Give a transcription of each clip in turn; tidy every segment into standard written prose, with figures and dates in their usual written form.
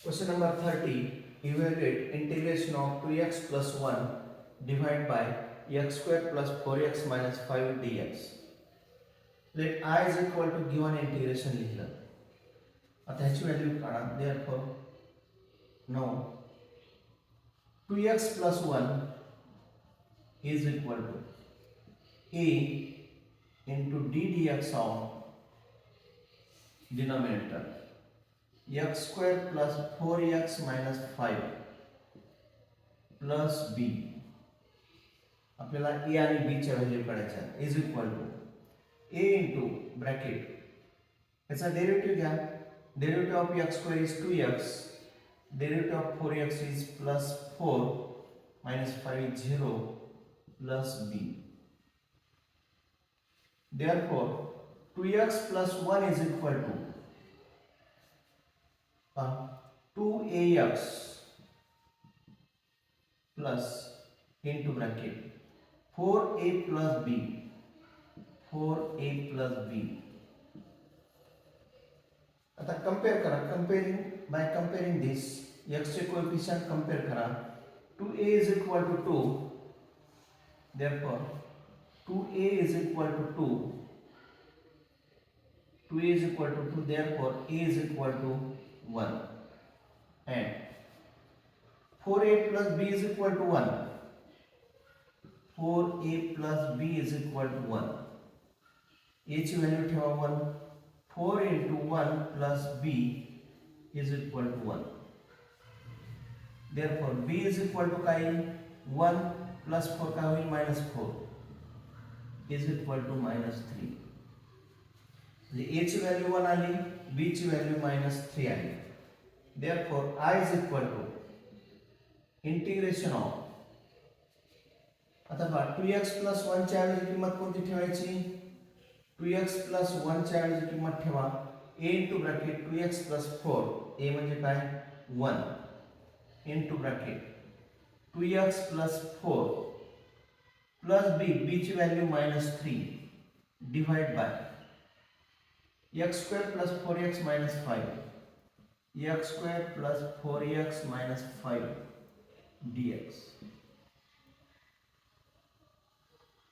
Question number 30. Evaluate integration of 2x plus 1 divided by x square plus 4x minus 5 dx. Let I is equal to given integration लिहिलं. आता ह्याची value काढा. Therefore now 2x plus 1 is equal to a into d dx of denominator x square plus 4x minus 5 plus b. आपल्याला a आणि b च्या value काढायच्या is equal to a into bracket याचा derivative घ्या. Derivative of x square is 2x, derivative of 4x is plus 4 minus 5 is 0 plus b. Therefore 2x plus 1 is equal to 2ax plus into bracket 4a plus b, 4a plus b. आता compare करा. Comparing this x चे coefficient compare करा. 2a is equal to 2, therefore 2a is equal to 2, 2a is equal to 2, therefore a is equal to 1, and 4a plus b is equal to 1, 4a plus b is equal to 1. a ची value ठेवा 1, 4 into 1 plus b is equal to 1. Therefore b is equal to काय 1 plus 4 काय होईल minus 4 is equal to minus 3. म्हणजे a ची value 1 आली, b ची value minus 3 आली. Therefore I is equal to integration of, आता बघा 2x plus 1 च्या ऐवजी किंमत कोणती ठेवायची? 2x plus 1 च्या ऐवजी किंमत ठेवा a into bracket 2x plus 4, a म्हणजे काय 1 into bracket 2x plus 4 plus b, b ची value minus 3 divide by x square plus 4x minus 5, x square plus 4x minus 5 dx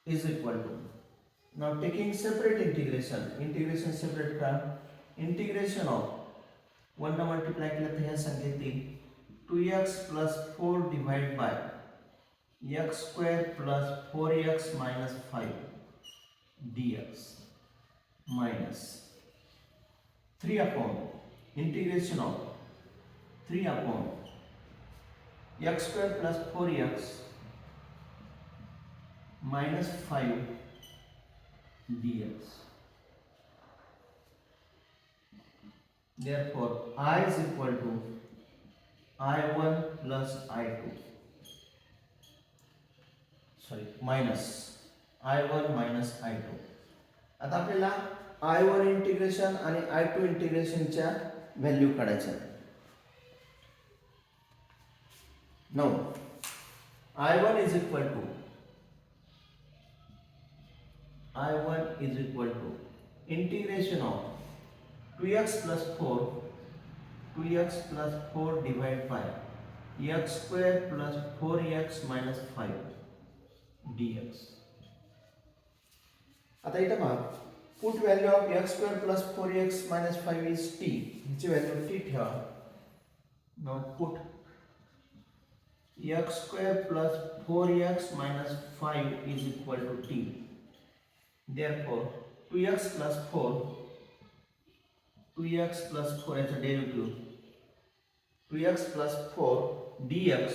is equal to, now taking separate integration separate का integration of 1 ने multiply केलं तर ह्या संख्येत येईल 2x plus 4 divided by x square plus 4x minus 5 dx minus 3 upon integration of 3 upon x square plus 4x minus 5 dx. Therefore I is equal to I1 plus I2, minus I1 minus I2. आता आपल्याला I1 integration आणि I2 इंटिग्रेशनच्या value काढायच्या. Now I1 is equal to integration of 2x plus 4 divided by x square plus 4x minus 5 dx. आता इथं पहा put value of x square plus 4x minus 5 is t. ह्याची value t ठेवा. Now put x square plus 4x minus 5 is equal to t. Therefore 2x plus 4 याचा derivative 2x plus 4 dx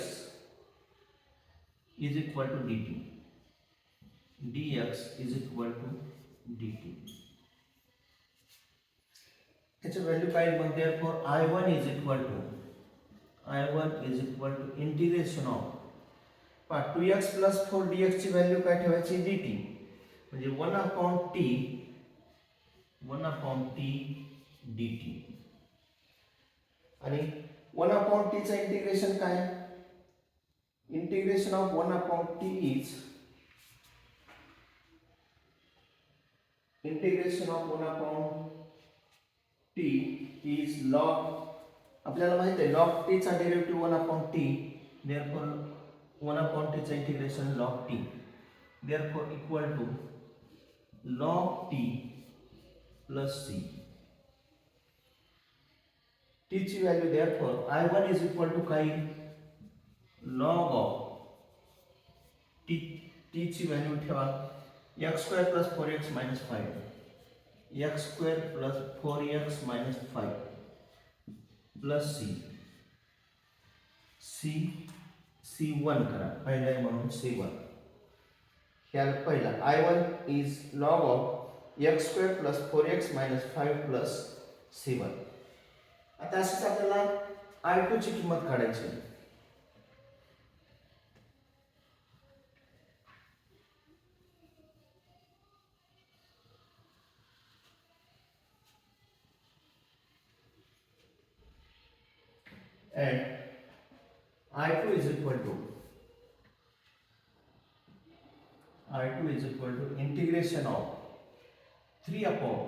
is equal to dt. dx is equal to dt. याची value काय मग therefore I1 is equal to integration of 2x plus 4 dx ची value काय ठेवायची dt म्हणजे 1 upon t dt. आणि 1 upon t चा integration काय? Integration of 1 upon t is log आपल्याला माहित आहे log t चा डेरिव्हेटिव्ह 1/t, therefore 1/t चा integration log t, therefore equal to log t plus c. t ची value therefore I1 is equal to काय log of t ची value ठेवा x² plus 4x minus 5, x² plus 4x minus 5 plus c1 करा पहिला म्हणून c1. ह्याला पहिला I1 is log of x² plus 4x minus 5 plus c1. आता अशीच आपल्याला I2 ची किंमत काढायची. And I2 is equal to integration of 3 upon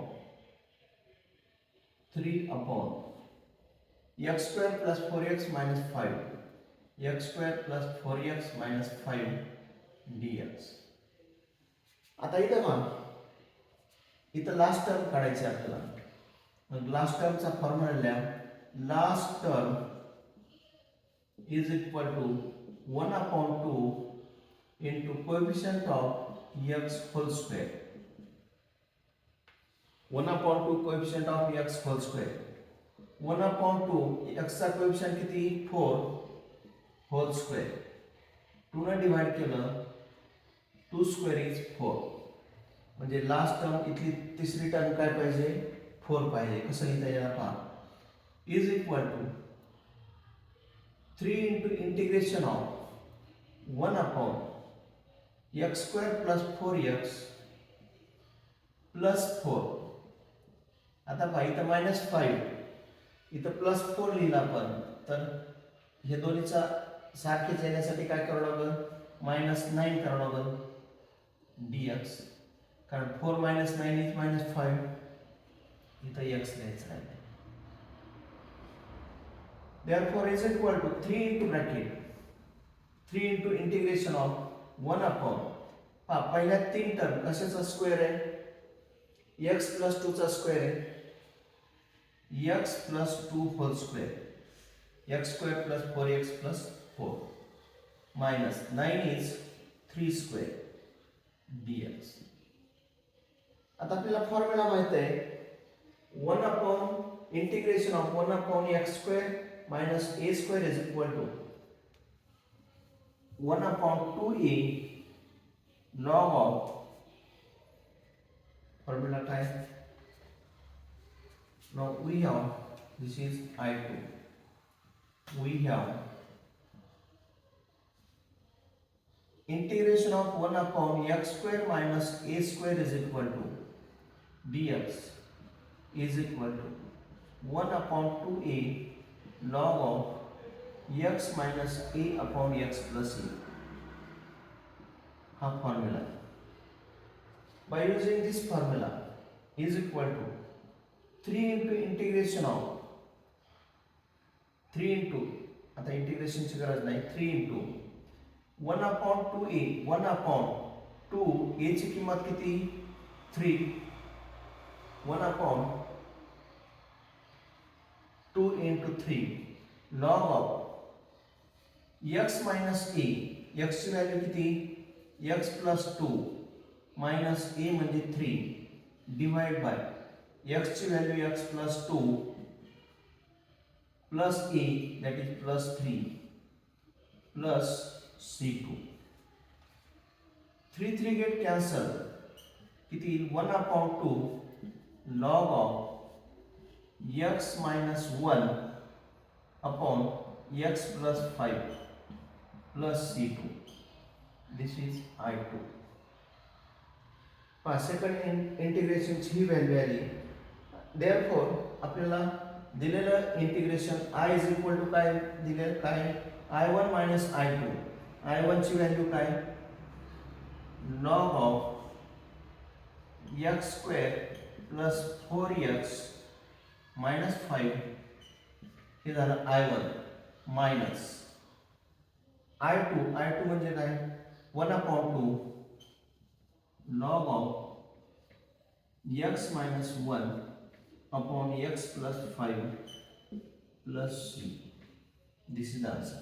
x² plus 4x minus 5, x² plus 4x minus 5 dx. आता इथं का इथं लास्ट टर्म काढायची आपल्याला. मग लास्ट टर्मचा फॉर्म्युला लिहा. Last term is equal to 1/2 into coefficient of x whole square. 1/2 coefficient of x whole square. 1/2 x चा coefficient किती 4 whole square. 2 ने डिवाइड केलं 2 square is 4. म्हणजे लास्ट टर्म इथली तिसरी टर्म काय पाहिजे 4 पाहिजे. कसं लिहिता येईल पहा. is equal to 3 into integration of 1/x² plus 4x plus 4. आता पहा इथं -5 इथं +4 लिहिला आपण तर हे दोन्हीचा सारखेच येण्यासाठी काय करावं लागेल -9 करावं लागेल dx. कारण 4 - 9 is -5. इथं x लिहायचं आहे. Therefore is equal to 3 into bracket 3 into integration of 1/. पहिल्या 3 टर्म कशाचा स्क्वेअर आहे x plus 2 चा स्क्वेअर आहे x plus 2 whole square, x² plus 4x plus 4 minus 9 is 3 square dx. आता आपल्याला फॉर्म्युला माहित आहे 1/integration of 1/x² minus a² is equal to 1/2a log of formula काय. Now we have this is I2. We have integration of 1/x² minus a² is equal to dx is equal to 1/2a log of x minus a upon x plus a. हा formula. By using this formula is equal to 3 into integration of 3 into आता integration ची गरज नाही 3 into 1/2a 1/2 a ची किंमत किती 3 1/2 into 3 log of x minus a x ची value किती x plus 2 minus a म्हणजे 3 डिवाइड बाय x ची value x plus 2 plus a that is plus 3 plus c2. 3 get cancel किती 1/2 log of x minus 1 upon x plus 5 plus c2. This is I2. Second integration ची value आली. Therefore आपल्याला दिलेलं integration I is equal to काय दिलेलं काय I1 minus I2. I1 ची value काय log of x² plus 4x minus 5 हे झालं I1 मायनस I2 म्हणजे काय 1/2 log of x minus 1 upon x plus 5 plus c. This is the answer.